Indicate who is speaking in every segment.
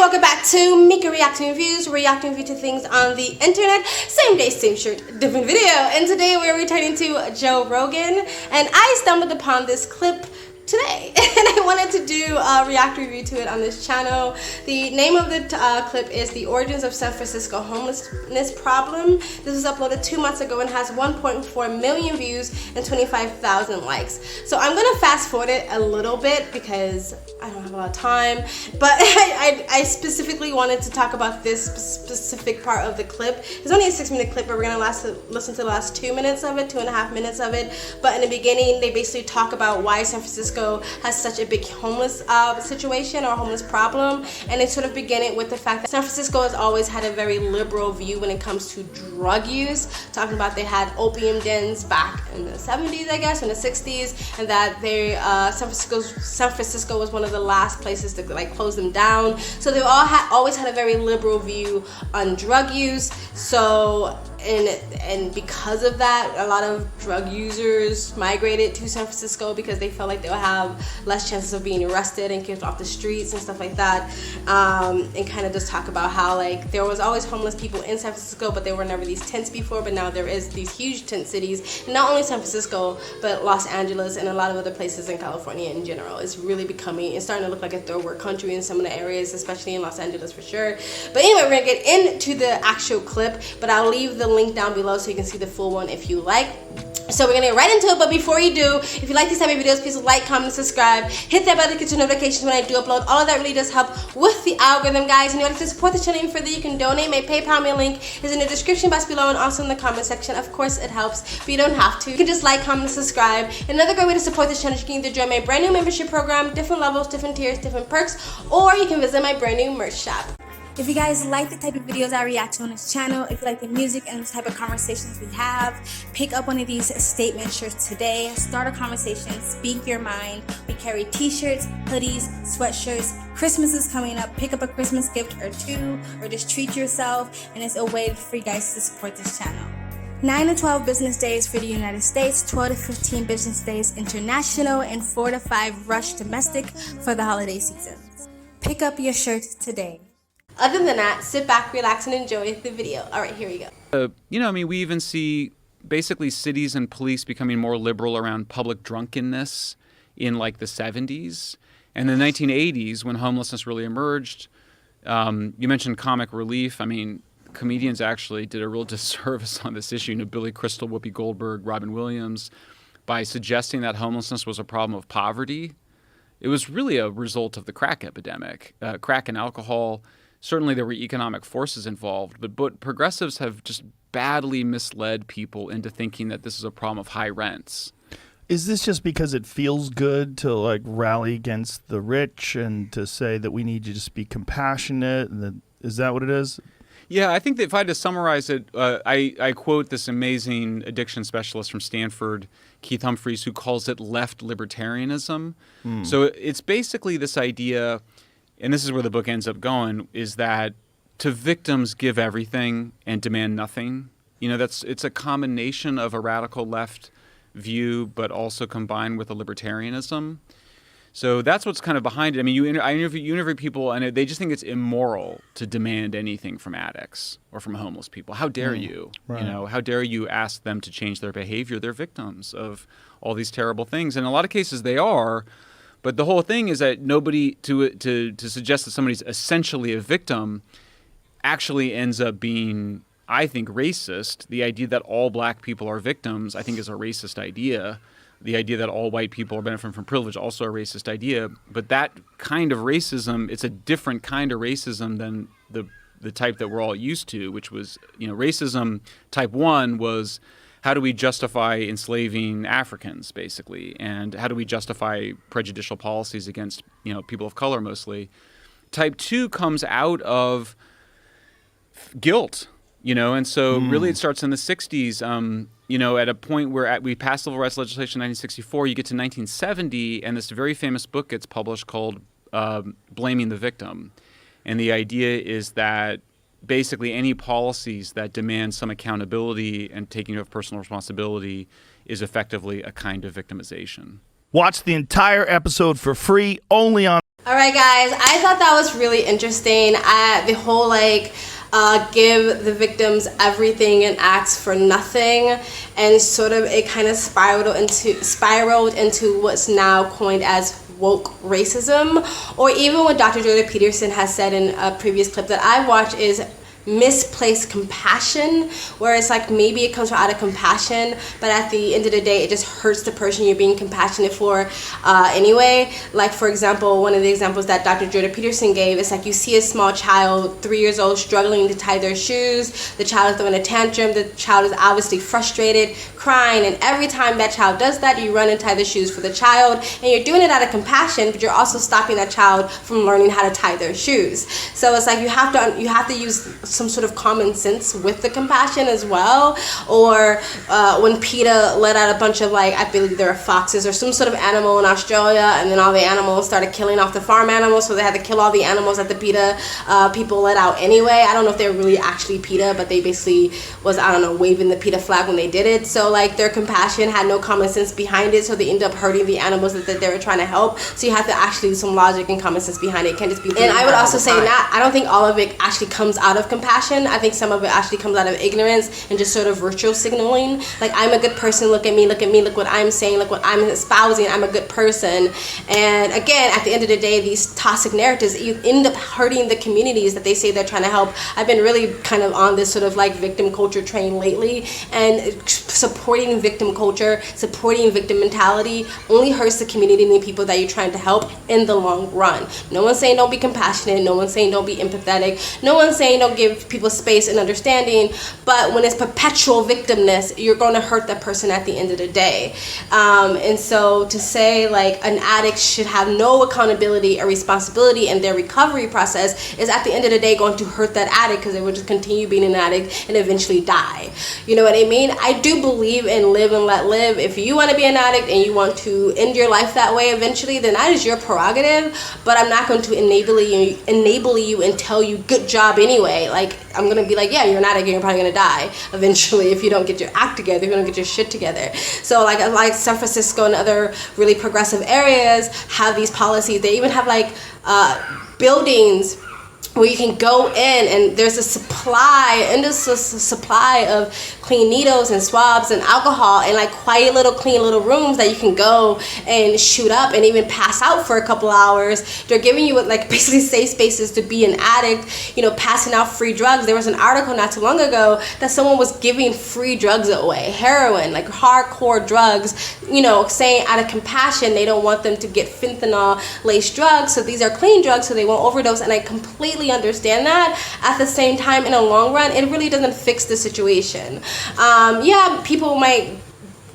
Speaker 1: welcome back to Mika Reacting Reviews, reacting to things on the internet. Same day, same shirt, different video. And today we're returning to Joe Rogan, and I stumbled upon this clip today and I wanted to do a react review to it on this channel. The name of the clip is The Origins of San Francisco Homelessness Problem. This was uploaded 2 months ago and has 1.4 million views and 25,000 likes. So I'm gonna fast forward it a little bit because I don't have a lot of time, but I specifically wanted to talk about this specific part of the clip. It's only a 6-minute clip, but we're gonna listen to the last 2 minutes of it, 2.5 minutes of it. But in the beginning, they basically talk about why San Francisco has such a big homeless situation or homeless problem, and they sort of begin it with the fact that San Francisco has always had a very liberal view when it comes to drug use, talking about they had opium dens back in the 70s, I guess, in the 60s, and that they San Francisco was one of the last places to like close them down. So they've always had a very liberal view on drug use. So and because of that, a lot of drug users migrated to San Francisco because they felt like they would have less chances of being arrested and kicked off the streets and stuff like that. And kind of just talk about how like there was always homeless people in San Francisco, but there were never these tents before, but now there is these huge tent cities, and not only San Francisco, but Los Angeles and a lot of other places in California in general. It's really it's starting to look like a third world country in some of the areas, especially in Los Angeles for sure. But anyway, we're gonna get into the actual clip, but I'll leave the link down below so you can see the full one if you like. So we're gonna get right into it, but before you do, if you like these type of videos, please like, comment, subscribe, hit that bell to get your notifications when I do upload. All of that really does help with the algorithm, guys. And in order to support the channel even further, you can donate. My PayPal link is in the description box below and also in the comment section. Of course, it helps, but you don't have to. You can just like, comment, subscribe. Another great way to support this channel is you can either join my brand new membership program, different levels, different tiers, different perks, or you can visit my brand new merch shop. If you guys like the type of videos I react to on this channel, if you like the music and the type of conversations we have, pick up one of these statement shirts today. Start a conversation, speak your mind. We carry t-shirts, hoodies, sweatshirts. Christmas is coming up. Pick up a Christmas gift or two, or just treat yourself, and it's a way for you guys to support this channel. 9 to 12 business days for the United States, 12 to 15 business days international, and 4 to 5 rush domestic for the holiday season. Pick up your shirt today. Other than that, sit back, relax, and enjoy the video. All right, here we go.
Speaker 2: We even see basically cities and police becoming more liberal around public drunkenness in like the 70s. And in the 1980s, when homelessness really emerged, you mentioned comic relief. I mean, comedians actually did a real disservice on this issue. Billy Crystal, Whoopi Goldberg, Robin Williams, by suggesting that homelessness was a problem of poverty. It was really a result of the crack epidemic, crack and alcohol. Certainly there were economic forces involved, but progressives have just badly misled people into thinking that this is a problem of high rents.
Speaker 3: Is this just because it feels good to like rally against the rich and to say that we need to just be compassionate? And is that what it is?
Speaker 2: Yeah, I think that if I had to summarize it, I quote this amazing addiction specialist from Stanford, Keith Humphreys, who calls it left libertarianism. So it's basically this idea, and this is where the book ends up going, is that to victims give everything and demand nothing. It's a combination of a radical left view, but also combined with a libertarianism. So that's what's kind of behind it. I mean, I interview people, and they just think it's immoral to demand anything from addicts or from homeless people. How dare you?
Speaker 3: Right.
Speaker 2: How dare you ask them to change their behavior? They're victims of all these terrible things. And in a lot of cases, they are. But the whole thing is that nobody to suggest that somebody's essentially a victim actually ends up being, I think, racist. The idea that all black people are victims, I think, is a racist idea. The idea that all white people are benefiting from privilege, also a racist idea. But that kind of racism, it's a different kind of racism than the type that we're all used to, which was, racism type 1 was, how do we justify enslaving Africans, basically? And how do we justify prejudicial policies against, people of color mostly? Type 2 comes out of guilt, and so really it starts in the 60s, at a point where we passed civil rights legislation in 1964, you get to 1970, and this very famous book gets published called Blaming the Victim. And the idea is that basically any policies that demand some accountability and taking of personal responsibility is effectively a kind of victimization.
Speaker 3: Watch the entire episode for free only on
Speaker 1: All right, guys, I thought that was really interesting. The whole give the victims everything and ask for nothing, and sort of it kind of spiraled into what's now coined as woke racism, or even what Dr. Jordan Peterson has said in a previous clip that I watched is misplaced compassion, where it's like maybe it comes from out of compassion, but at the end of the day it just hurts the person you're being compassionate for anyway. Like, for example, one of the examples that Dr. Jordan Peterson gave is like, you see a small child, 3 years old, struggling to tie their shoes. The child is throwing a tantrum. The child is obviously frustrated, crying, and every time that child does that, you run and tie the shoes for the child, and you're doing it out of compassion, but you're also stopping that child from learning how to tie their shoes. So it's like you have to use some sort of common sense with the compassion as well. Or when PETA let out a bunch of, like, I believe there are foxes or some sort of animal in Australia, and then all the animals started killing off the farm animals, so they had to kill all the animals that the PETA people let out anyway. I don't know if they're really actually PETA, but they basically was, I don't know, waving the PETA flag when they did it. So like their compassion had no common sense behind it, so they end up hurting the animals that they were trying to help. So you have to actually do some logic and common sense behind it. It can't just be. And I would also say I don't think all of it actually comes out of compassion. I think some of it actually comes out of ignorance and just sort of virtual signaling. Like, I'm a good person, look at me, look what I'm saying, look what I'm espousing, I'm a good person. And again, at the end of the day, these toxic narratives, you end up hurting the communities that they say they're trying to help. I've been really kind of on this sort of like victim culture train lately, and supporting victim culture, supporting victim mentality only hurts the community and the people that you're trying to help in the long run. No one's saying don't be compassionate, no one's saying don't be empathetic, no one's saying don't give people space and understanding, but when it's perpetual victimness, you're going to hurt that person at the end of the day. And so to say like an addict should have no accountability or responsibility in their recovery process is at the end of the day going to hurt that addict, because they will just continue being an addict and eventually die. You know what I mean? I do believe in live and let live. If you want to be an addict and you want to end your life that way eventually, then that is your prerogative, but I'm not going to enable you and tell you good job anyway. Like, I'm going to be like, yeah, you're an addict and you're probably going to die eventually if you don't get your act together, if you don't get your shit together. So like San Francisco and other really progressive areas have these policies. They even have like buildings where you can go in and there's a supply of clean needles and swabs and alcohol, and like quiet little clean little rooms that you can go and shoot up and even pass out for a couple hours. They're giving you like basically safe spaces to be an addict, you know, passing out free drugs. There was an article not too long ago that someone was giving free drugs away, heroin, like hardcore drugs, you know, saying out of compassion they don't want them to get fentanyl laced drugs, so these are clean drugs so they won't overdose. And I completely understand that. At the same time, in the long run, it really doesn't fix the situation. Yeah, people might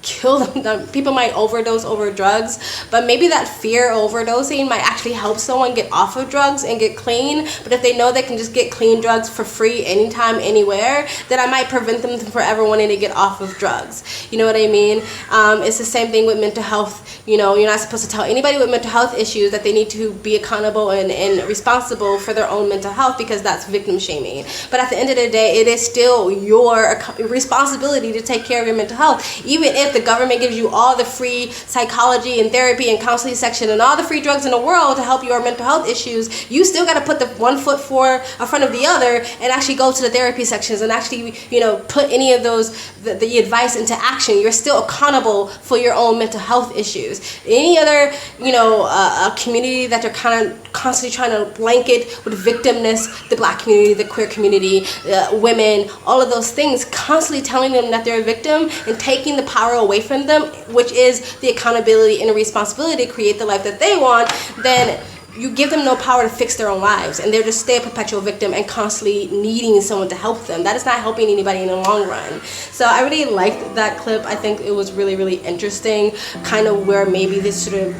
Speaker 1: kill them, people might overdose over drugs, but maybe that fear of overdosing might actually help someone get off of drugs and get clean. But if they know they can just get clean drugs for free anytime, anywhere, then I might prevent them from forever wanting to get off of drugs. You know what I mean? It's the same thing with mental health. You know, you're not supposed to tell anybody with mental health issues that they need to be accountable and responsible for their own mental health, because that's victim shaming. But at the end of the day, it is still your responsibility to take care of your mental health. Even if the government gives you all the free psychology and therapy and counseling section and all the free drugs in the world to help your mental health issues, you still got to put the one foot in front of the other and actually go to the therapy sections and actually, you know, put any of those the advice into action. You're still accountable for your own mental health issues. Any other, you know, a community that they're kind of constantly trying to blanket with victimness, the black community, the queer community, women, all of those things, constantly telling them that they're a victim and taking the power away from them, which is the accountability and the responsibility to create the life that they want, then you give them no power to fix their own lives, and they're just stay a perpetual victim and constantly needing someone to help them. That is not helping anybody in the long run. So I really liked that clip. I think it was really, really interesting, kind of where maybe this sort of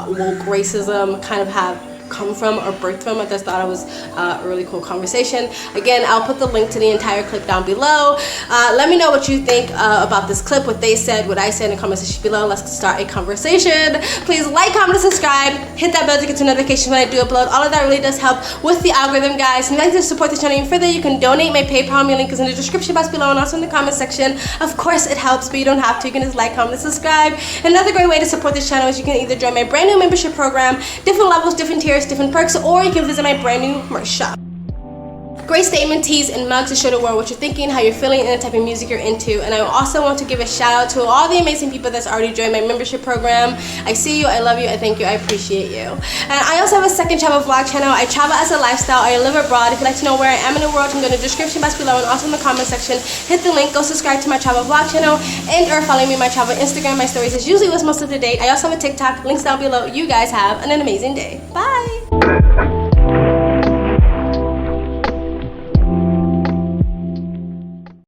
Speaker 1: woke racism kind of have come from or birthed from. I just thought it was a really cool conversation. Again, I'll put the link to the entire clip down below. Let me know what you think about this clip, what they said, what I said in the comment section below. Let's start a conversation. Please like, comment, and subscribe. Hit that bell to get notifications when I do upload. All of that really does help with the algorithm, guys. And if you'd like to support the channel even further, you can donate. My PayPal link is in the description box below and also in the comment section. Of course, it helps, but you don't have to. You can just like, comment, and subscribe. Another great way to support this channel is you can either join my brand new membership program, different levels, different tiers, stickers, different perks, or you can visit my brand new merch shop. Great statement tees and mugs to show the world what you're thinking, how you're feeling, and the type of music you're into. And I also want to give a shout out to all the amazing people that's already joined my membership program. I see you, I love you, I thank you, I appreciate you. And I also have a second travel vlog channel. I travel as a lifestyle, I live abroad. If you'd like to know where I am in the world, you can go to the description box below and also in the comment section. Hit the link, go subscribe to my travel vlog channel, and or follow me on my travel Instagram. My stories is usually what's most up to date. I also have a TikTok, links down below. You guys have an amazing day. Bye!